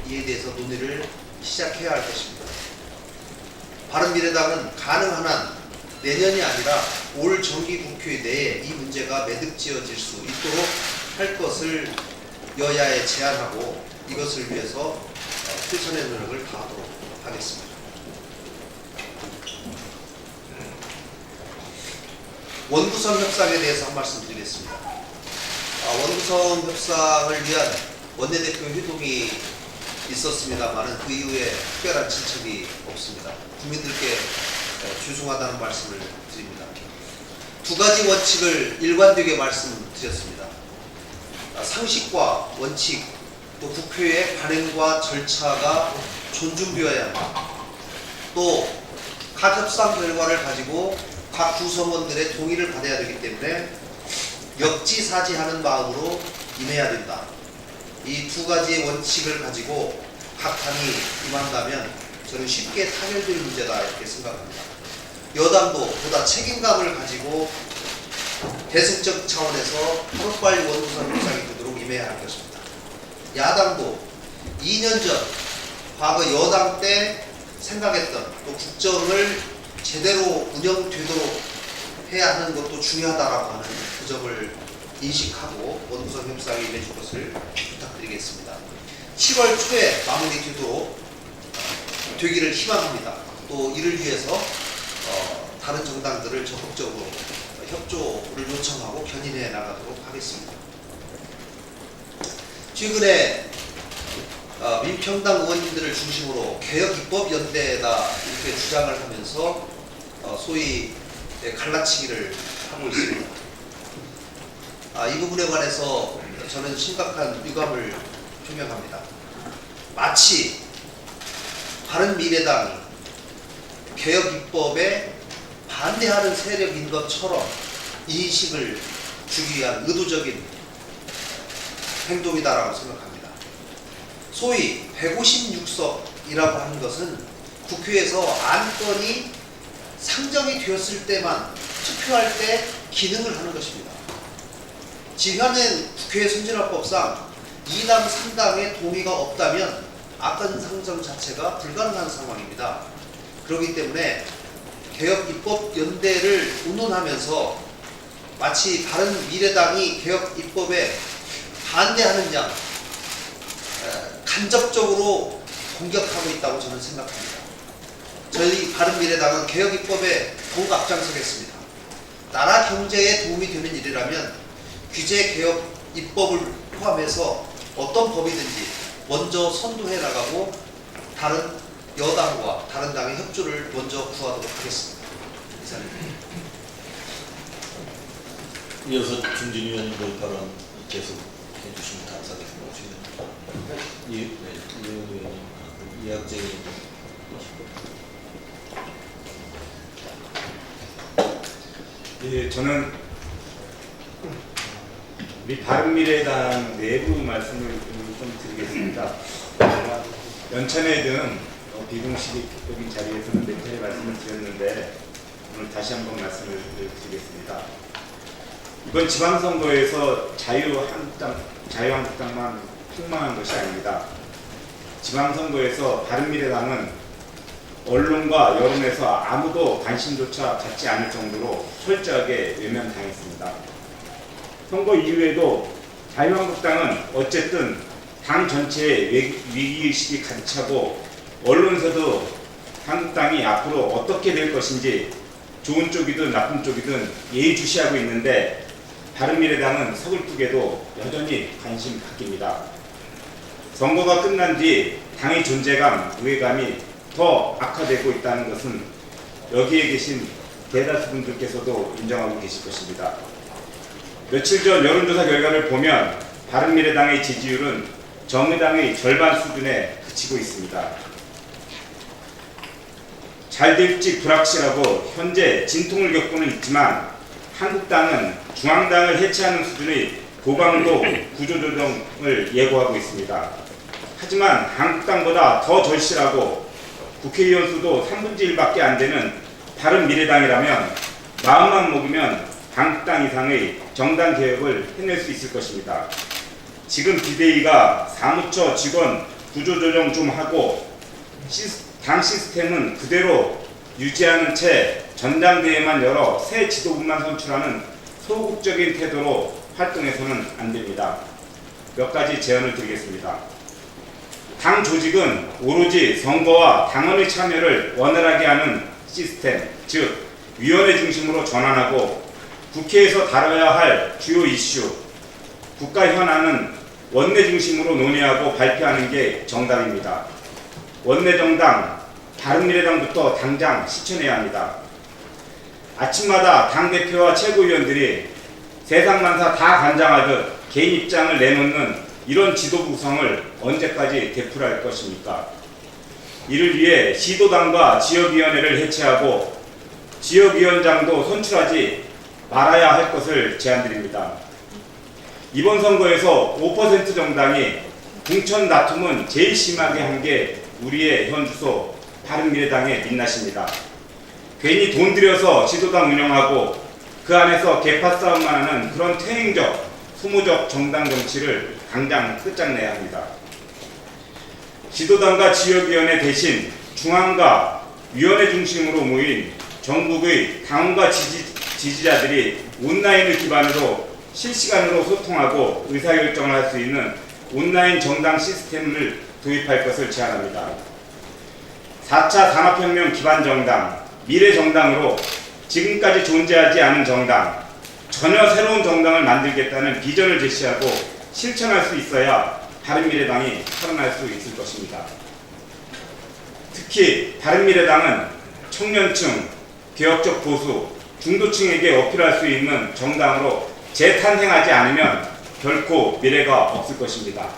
이에 대해서 논의를 시작해야 할 것입니다. 바른미래당은 가능한 한 내년이 아니라 올 정기국회 내에 이 문제가 매듭지어질 수 있도록 할 것을 여야에 제안하고 이것을 위해서 최선의 노력을 다하도록 하겠습니다. 원구성 협상에 대해서 한 말씀 드리겠습니다. 원구성 협상을 위한 원내대표 회동이 있었습니다만 그 이후에 특별한 진척이 없습니다. 국민들께 죄송하다는 말씀을 드립니다. 두 가지 원칙을 일관되게 말씀드렸습니다. 상식과 원칙, 또 국회의 관행과 절차가 존중되어야 합니다. 또 각 협상 결과를 가지고 각 구성원들의 동의를 받아야 되기 때문에 역지사지하는 마음으로 임해야 된다. 이 두 가지의 원칙을 가지고 각 당이 임한다면 저는 쉽게 타결될 문제다 이렇게 생각합니다. 여당도 보다 책임감을 가지고 대승적 차원에서 하루빨리 원구성 협상이 되도록 임해야 할 것입니다. 야당도 2년 전 과거 여당 때 생각했던 또 국정을 제대로 운영되도록 해야 하는 것도 중요하다라고 하는 그 점을 인식하고 원구성 협상에 임해줄 것을 부탁드리겠습니다. 7월 초에 마무리되도록 되기를 희망합니다. 또 이를 위해서 다른 정당들을 적극적으로 협조를 요청하고 견인해 나가도록 하겠습니다. 최근에 민평당 의원님들을 중심으로 개혁입법연대다 이렇게 주장을 하면서 소위 갈라치기를 하고 있습니다. 이 부분에 관해서 저는 심각한 유감을 표명합니다. 마치 바른미래당이 개혁입법에 반대하는 세력인 것처럼 인식을 주기 위한 의도적인 행동이다라고 생각합니다. 소위 156석이라고 하는 것은 국회에서 안건이 상정이 되었을 때만 투표할 때 기능을 하는 것입니다. 지금은 국회 선진화법상 2당 3당의 동의가 없다면 안건 상정 자체가 불가능한 상황입니다. 그렇기 때문에 개혁입법연대를 운운하면서 마치 바른미래당이 개혁입법에 반대하는 양 간접적으로 공격하고 있다고 저는 생각합니다. 저희 바른미래당은 개혁입법에 더욱 앞장서겠습니다. 나라 경제에 도움이 되는 일이라면 규제개혁입법을 포함해서 어떤 법이든지 먼저 선도해 나가고 다른 여당과 다른 당의 협조를 먼저 구하도록 하겠습니다. 이상입니다. 이어서 준진 의원님 발언 계속 해주시면 감사하겠습니다. 이학재 의원님. 예, 저는 우리 바른미래당 내부 말씀을 좀 드리겠습니다. 연천회 등 비공식적인 자리에서는 몇 차례 말씀을 드렸는데 오늘 다시 한번 말씀을 드리겠습니다. 이번 지방선거에서 자유한국당만 폭망한 것이 아닙니다. 지방선거에서 바른미래당은 언론과 여론에서 아무도 관심조차 갖지 않을 정도로 철저하게 외면당했습니다. 선거 이후에도 자유한국당은 어쨌든 당 전체에 위기의식이 가득 차고 언론에서도 한국당이 앞으로 어떻게 될 것인지 좋은 쪽이든 나쁜 쪽이든 예의주시하고 있는데 바른미래당은 서글프게도 여전히 관심 갖깁니다. 선거가 끝난 뒤 당의 존재감, 우회감이 더 악화되고 있다는 것은 여기에 계신 대다수 분들께서도 인정하고 계실 것입니다. 며칠 전 여론조사 결과를 보면 바른미래당의 지지율은 정의당의 절반 수준에 그치고 있습니다. 잘 될지 불확실하고 현재 진통을 겪고는 있지만 한국당은 중앙당을 해체하는 수준의 고강도 구조조정을 예고하고 있습니다. 하지만 한국당보다 더 절실하고 국회의원 수도 3분의 1밖에 안 되는 바른미래당이라면 마음만 먹으면 한국당 이상의 정당 개혁을 해낼 수 있을 것입니다. 지금 비대위가 사무처 직원 구조조정 좀 하고 당 시스템은 그대로 유지하는 채 전당대회만 열어 새 지도부만 선출하는 소극적인 태도로 활동해서는 안 됩니다. 몇 가지 제안을 드리겠습니다. 당 조직은 오로지 선거와 당원의 참여를 원활하게 하는 시스템, 즉 위원회 중심으로 전환하고 국회에서 다뤄야 할 주요 이슈, 국가 현안은 원내 중심으로 논의하고 발표하는 게 정당입니다. 원내 정당, 바른미래당부터 당장 실천해야 합니다. 아침마다 당대표와 최고위원들이 세상만사 다 관장하듯 개인 입장을 내놓는 이런 지도부 구성을 언제까지 되풀이할 것입니까? 이를 위해 시도당과 지역위원회를 해체하고 지역위원장도 선출하지 말아야 할 것을 제안드립니다. 이번 선거에서 5% 정당이 공천 다툼은 제일 심하게 한 게 우리의 현 주소 바른미래당의 민낯입니다. 괜히 돈 들여서 지도당 운영하고 그 안에서 개파 싸움만 하는 그런 퇴행적, 소모적 정당 정치를 당장 끝장내야 합니다. 지도당과 지역위원회 대신 중앙과 위원회 중심으로 모인 전국의 당원과 지지자들이 온라인을 기반으로 실시간으로 소통하고 의사결정을 할 수 있는 온라인 정당 시스템을 도입할 것을 제안합니다. 4차 산업혁명 기반 정당, 미래정당으로 지금까지 존재하지 않은 정당, 전혀 새로운 정당을 만들겠다는 비전을 제시하고 실천할 수 있어야 바른미래당이 살아날 수 있을 것입니다. 특히 바른미래당은 청년층, 개혁적 보수, 중도층에게 어필할 수 있는 정당으로 재탄생하지 않으면 결코 미래가 없을 것입니다.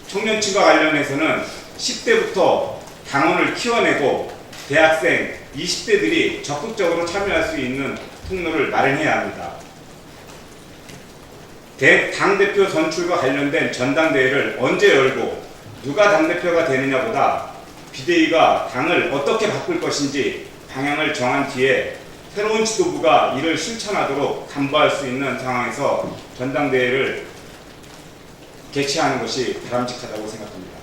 청년층과 관련해서는 10대부터 당원을 키워내고 대학생, 20대들이 적극적으로 참여할 수 있는 통로를 마련해야 합니다. 당대표 선출과 관련된 전당대회를 언제 열고 누가 당대표가 되느냐보다 비대위가 당을 어떻게 바꿀 것인지 방향을 정한 뒤에 새로운 지도부가 이를 실천하도록 담보할 수 있는 상황에서 전당대회를 개최하는 것이 바람직하다고 생각합니다.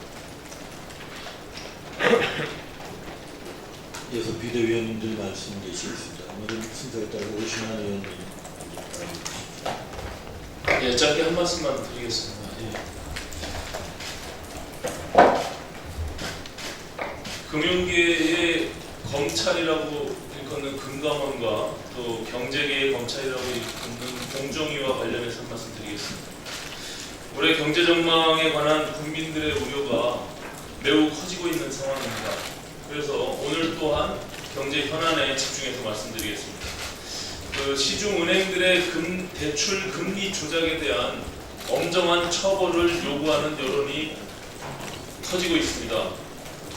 이어서 비대위원님들 말씀 계시겠습니다. 오늘은 순서에 따라 오신환 의원님 예, 짧게 한 말씀만 드리겠습니다. 금융계의 검찰이라고 일컫는 금감원과 또 경제계의 검찰이라고 일컫는 공정위와 관련해서 한 말씀 드리겠습니다. 올해 경제 전망에 관한 국민들의 우려가 매우 커지고 있는 상황입니다. 그래서 오늘 또한 경제 현안에 집중해서 말씀드리겠습니다. 시중은행들의 대출 금리 조작에 대한 엄정한 처벌을 요구하는 여론이 커지고 있습니다.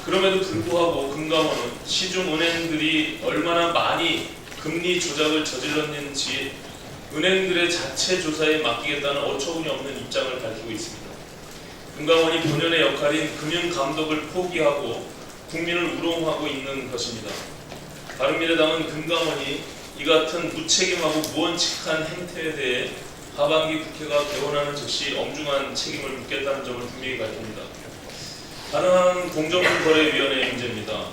그럼에도 불구하고 금감원은 시중은행들이 얼마나 많이 금리 조작을 저질렀는지 은행들의 자체 조사에 맡기겠다는 어처구니 없는 입장을 밝히고 있습니다. 금감원이 본연의 역할인 금융감독을 포기하고 국민을 우롱하고 있는 것입니다. 바른미래당은 금감원이 이 같은 무책임하고 무원칙한 행태에 대해 하반기 국회가 개원하는 즉시 엄중한 책임을 묻겠다는 점을 분명히 밝힙니다. 다른 하나는 공정거래위원회 문제입니다.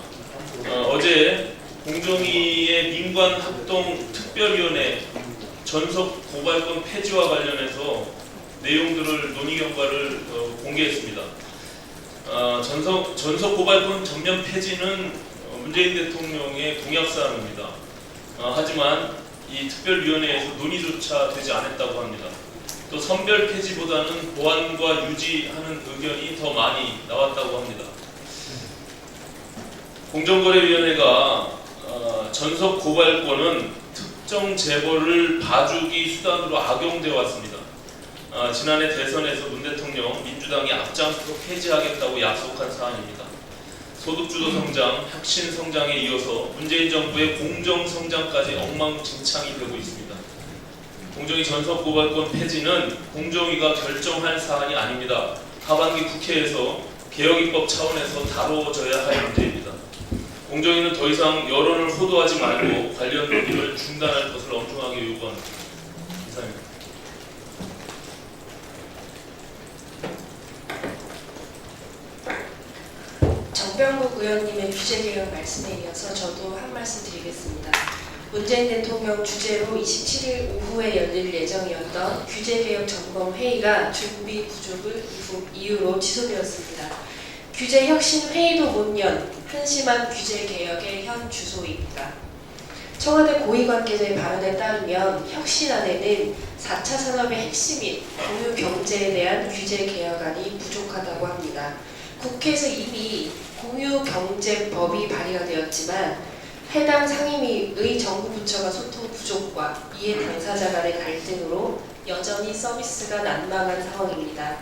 어제 공정위의 민관합동특별위원회 전속 고발권 폐지와 관련해서 내용들을 논의 결과를 공개했습니다. 전속 고발권 전면 폐지는 문재인 대통령의 공약사항입니다. 하지만 이 특별위원회에서 논의조차 되지 않았다고 합니다. 또 선별 폐지보다는 보완과 유지하는 의견이 더 많이 나왔다고 합니다. 공정거래위원회가 전속 고발권은 특정 재벌을 봐주기 수단으로 악용되어 왔습니다. 지난해 대선에서 문 대통령 민주당이 앞장서서 폐지하겠다고 약속한 사안입니다. 소득주도 성장, 혁신 성장에 이어서 문재인 정부의 공정 성장까지 엉망진창이 되고 있습니다. 공정위 전속 고발권 폐지는 공정위가 결정할 사안이 아닙니다. 하반기 국회에서 개혁입법 차원에서 다뤄져야 할 문제입니다. 공정위는 더 이상 여론을 호도하지 말고 관련 논의를 중단할 것을 엄중하게 요구합니다. 이상입니다. 정병국 의원님의 규제개혁 말씀에 이어서 저도 한 말씀 드리겠습니다. 문재인 대통령 주재로 27일 오후에 열릴 예정이었던 규제개혁 점검회의가 준비 부족을 이유로 취소되었습니다. 규제혁신회의도 못 연 한심한 규제개혁의 현 주소입니다. 청와대 고위관계자의 발언에 따르면 혁신안에는 4차 산업의 핵심인 공유경제에 대한 규제개혁안이 부족하다고 합니다. 국회에서 이미 공유경제법이 발의가 되었지만 해당 상임위의 정부 부처가 소통 부족과 이해 당사자 간의 갈등으로 여전히 서비스가 난망한 상황입니다.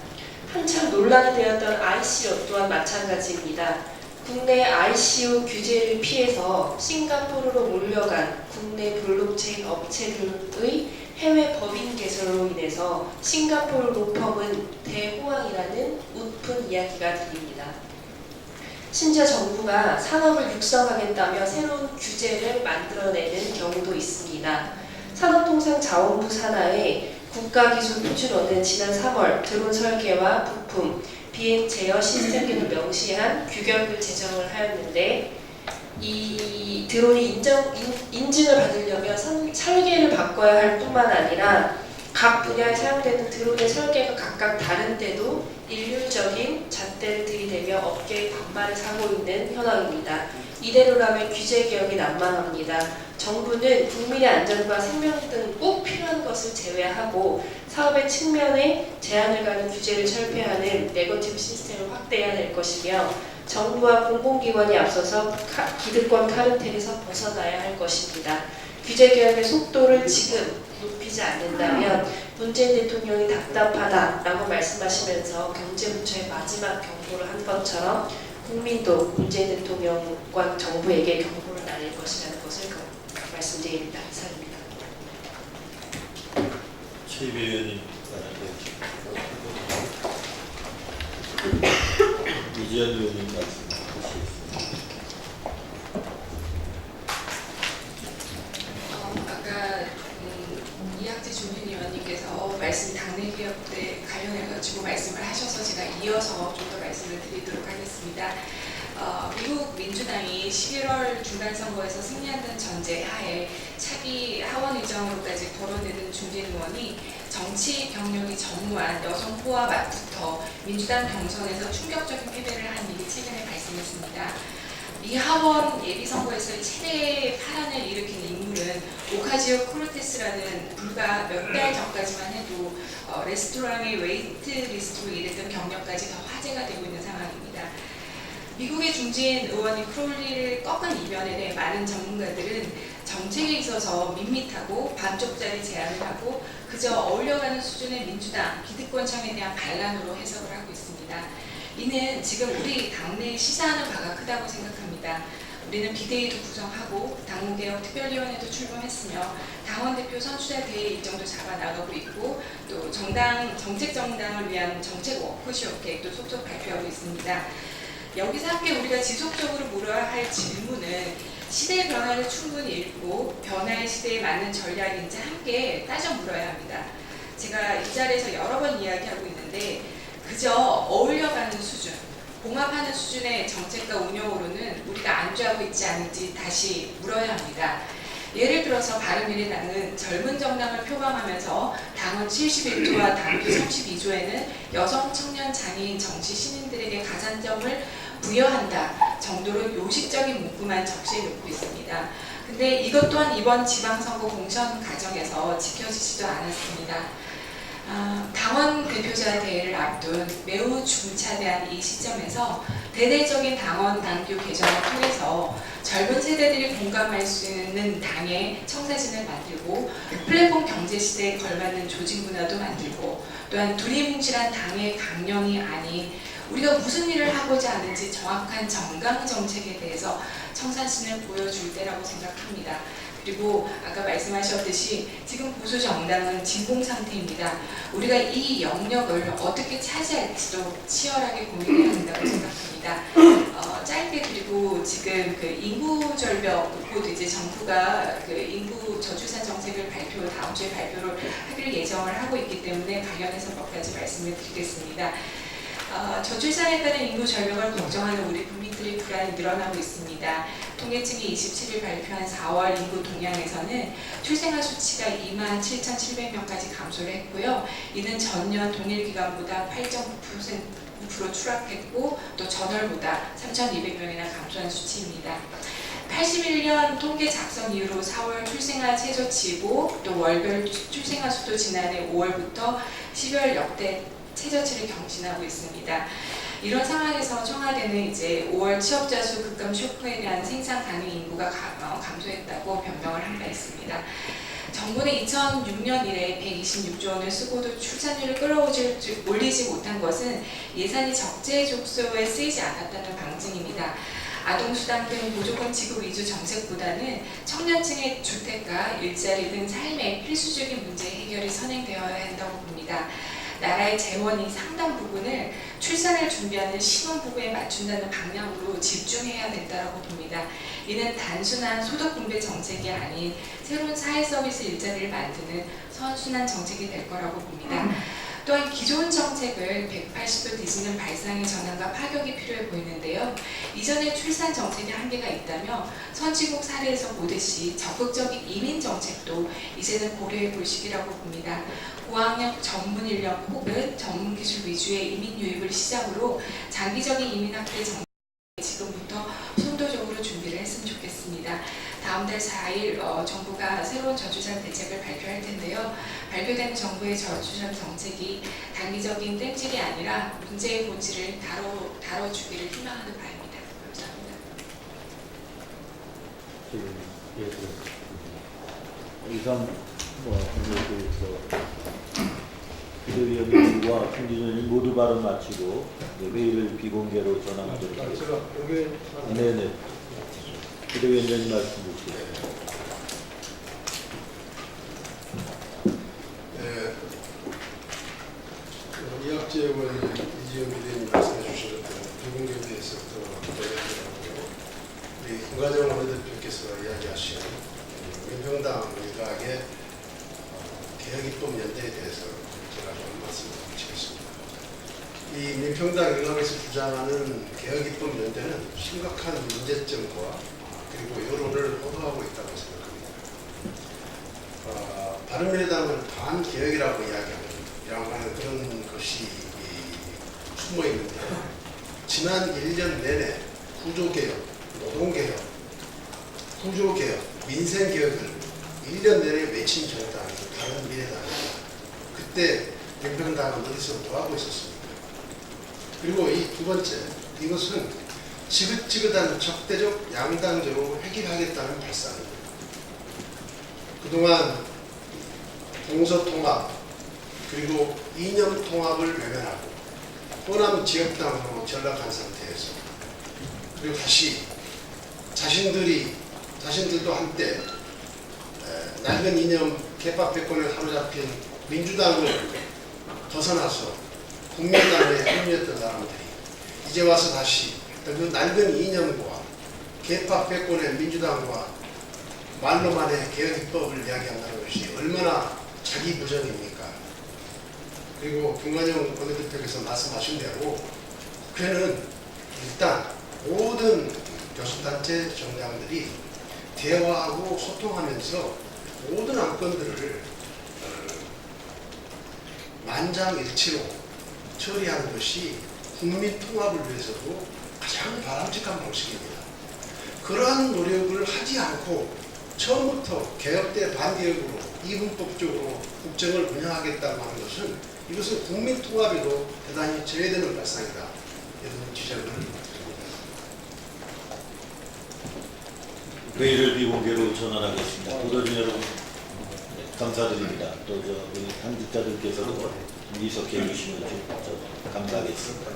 한참 논란이 되었던 ICO 또한 마찬가지입니다. 국내 ICO 규제를 피해서 싱가포르로 몰려간 국내 블록체인 업체들의 해외 법인 개설로 인해서 싱가포르 로펌은 대호황이라는 웃픈 이야기가 들립니다. 심지어 정부가 산업을 육성하겠다며 새로운 규제를 만들어내는 경우도 있습니다. 산업통상자원부 산하의 국가기술표준원은 지난 3월 드론 설계와 부품, 비행 제어 시스템 등을 명시한 규격을 제정을 하였는데 이 드론이 인증을 받으려면 설계를 바꿔야 할 뿐만 아니라 각 분야에 사용되는 드론의 설계가 각각 다른데도 일률적인 잣대를 들이대며 업계의 반발을 사고 있는 현황입니다. 이대로라면 규제 개혁이 난망합니다. 정부는 국민의 안전과 생명 등 꼭 필요한 것을 제외하고 사업의 측면에 제한을 가는 규제를 철폐하는 네거티브 시스템을 확대해야 될 것이며 정부와 공공기관이 앞서서 기득권 카르텔에서 벗어나야 할 것입니다. 규제개혁의 속도를 지금 높이지 않는다면 문재인 대통령이 답답하다라고 말씀하시면서 경제부처의 마지막 경고를 한 것처럼 국민도 문재인 대통령과 정부에게 경고를 날릴 것이라는 것을 말씀드립니다. 이상입니다. 최입 의원님 이지연 의원님 말씀 주시겠습니다. 아까 이학재 조민 의원님께서 말씀 당내 개혁 때 관련해가지고 말씀을 하셔서 제가 이어서 좀 더 말씀을 드리도록 하겠습니다. 미국 민주당이 11월 중간선거에서 승리한다는 전제 하에 차기 하원 의장으로까지 거론되는 중진 의원이 정치 경력이 전무한 여성 후보와 맞붙어 민주당 경선에서 충격적인 패배를 한 일이 최근에 발생했습니다. 미 하원 예비선거에서의 최대의 파란을 일으킨 인물은 오카지오 코르테스라는 불과 몇 달 전까지만 해도 레스토랑의 웨이트 리스트로 일했던 경력까지 더 화제가 되고 있는 상황입니다. 미국의 중진 의원이 크롤리를 꺾은 이변에 대해 많은 전문가들은 정책에 있어서 밋밋하고 반쪽짜리 제안을 하고 그저 어울려가는 수준의 민주당 기득권층에 대한 반란으로 해석을 하고 있습니다. 이는 지금 우리 당내에 시사하는 바가 크다고 생각합니다. 우리는 비대위도 구성하고 당무개혁 특별위원회도 출범했으며 당원대표 선출자 대회 일정도 잡아나가고 있고 또 정책정당을 위한 정책 워크숍 계획도 속속 발표하고 있습니다. 여기서 함께 우리가 지속적으로 물어야 할 질문은 시대의 변화를 충분히 읽고 변화의 시대에 맞는 전략인지 함께 따져 물어야 합니다. 제가 이 자리에서 여러 번 이야기하고 있는데 그저 어울려가는 수준, 봉합하는 수준의 정책과 운영으로는 우리가 안주하고 있지 않은지 다시 물어야 합니다. 예를 들어서 바른미래당은 젊은 정당을 표방하면서 당원 71조와 당규 32조에는 여성, 청년, 장애인, 정치 시민들에게 가산점을 부여한다 정도로 요식적인 문구만 적시해 놓고 있습니다. 근데 이것 또한 이번 지방선거 공천 과정에서 지켜지지도 않았습니다. 당원 대표자 대회를 앞둔 매우 중차대한 이 시점에서 대대적인 당원 당규 개정을 통해서 젊은 세대들이 공감할 수 있는 당의 청사진을 만들고 플랫폼 경제 시대에 걸맞는 조직 문화도 만들고 또한 두리뭉실한 당의 강령이 아닌 우리가 무슨 일을 하고자 하는지 정확한 정강 정책에 대해서 청사진을 보여줄 때라고 생각합니다. 그리고 아까 말씀하셨듯이 지금 보수 정당은 진공 상태입니다. 우리가 이 영역을 어떻게 차지할지도 치열하게 고민해야 한다고 생각합니다. 짧게 그리고 지금 그 인구 절벽 곧 이제 정부가 그 인구 저출산 정책을 다음 주에 발표를 하기를 예정을 하고 있기 때문에 관련해서 몇 가지 말씀을 드리겠습니다. 저출산에 따른 인구 절벽을 걱정하는 우리 국민들의 불안이 늘어나고 있습니다. 통계청이 27일 발표한 4월 인구 동향에서는 출생아 수치가 27,700명까지 감소를 했고요. 이는 전년 동일 기간보다 8.9% 추락했고 또 전월보다 3,200명이나 감소한 수치입니다. 81년 통계 작성 이후로 4월 출생아 최저치고 또 월별 출생아 수도 지난해 5월부터 12월 역대 최저치를 경신하고 있습니다. 이런 상황에서 청와대는 이제 5월 취업자 수 급감 쇼크에 대한 생산 가능 인구가 감소했다고 변명을 한 바 있습니다. 정부는 2006년 이래 126조 원을 쓰고도 출산율을 올리지 못한 것은 예산이 적재적소에 쓰이지 않았다는 방증입니다. 아동수당 등 무조건 지급 위주 정책보다는 청년층의 주택과 일자리 등 삶의 필수적인 문제 해결이 선행되어야 한다고 봅니다. 나라의 재원이 상당 부분을 출산을 준비하는 신혼부부에 맞춘다는 방향으로 집중해야 된다고 봅니다. 이는 단순한 소득 분배 정책이 아닌 새로운 사회 서비스 일자리를 만드는 선순환 정책이 될 거라고 봅니다. 또한 기존 정책을 180도 뒤집는 발상의 전환과 파격이 필요해 보이는데요. 이전에 출산 정책에 한계가 있다며 선진국 사례에서 보듯이 적극적인 이민 정책도 이제는 고려해 볼 시기라고 봅니다. 고학력 전문 인력 혹은 전문 기술 위주의 이민 유입을 시작으로 장기적인 이민 확대 정책 지금부터 선도적으로 준비를 했으면 좋겠습니다. 다음 달 4일 정부가 새로운 저출산 대책을 발표할 텐데요. 발표된 정부의 저출산 정책이 단기적인 땜질이 아니라 문제의 본질을 다뤄주기를 희망하는 바입니다. 감사합니다. 이상 비대위원님과 김기준님 모두 발언 마치고 회의를 비공개로 전환하도록 하겠습니다. 네네. 비대위원장님 말씀 주시죠. 네, 이학재 의원이 이지영 비대위원님 말씀해 주신 것처럼 비공개에 대해서 또 보여드리고요. 우리 김관영 원내대표께서 이야기하신 민평당 일각의 개혁입법 연대에 대해서 제가 좀 말씀을 드리겠습니다. 이 민평당 일각에서 주장하는 개혁입법 연대는 심각한 문제점과 그리고 여론을 호도하고 있다고 생각합니다. 바른미래당은 반개혁이라고 이야기하는 그런 것이 숨어 있는데 지난 1년 내내 구조개혁, 노동개혁, 구조개혁, 민생개혁을 1년 내내 외친 정당이 바른미래당입니다. 그때 민평당은 어디서 뭐하고 있었습니까? 그리고 이 두 번째, 이것은 지긋지긋한 적대적 양당제로 해결하겠다는 발상입니다. 그동안 동서통합 그리고 이념통합을 외면하고 호남 지역당으로 전락한 상태에서 그리고 다시 자신들도 한때 낡은 이념 개파패권에 사로잡힌 민주당을 벗어나서 국민당에 합류했던 사람들이 이제 와서 다시 그 낡은 이념과 개파패권의 민주당과 말로만의 개혁입법을 이야기한다는 것이 얼마나 자기 부정입니까? 그리고 김관영 원내대표께서 말씀하신 대로 국회는 일단 모든 교섭단체 정당들이 대화하고 소통하면서 모든 안건들을 만장일치로 처리하는 것이 국민 통합을 위해서도 가장 바람직한 방식입니다. 그러한 노력을 하지 않고 처음부터 개혁 대 반개혁으로 이분법적으로 국정을 운영하겠다고 하는 것은 이것은 국민 통합에도 대단히 제외되는 발상이다. 이런 지적을 드립니다. 회의를 비공개로 전환하겠습니다. 도저히 여러분 감사드립니다. 또 우리 당직자들께서도 이석해 주시면 감사하겠습니다.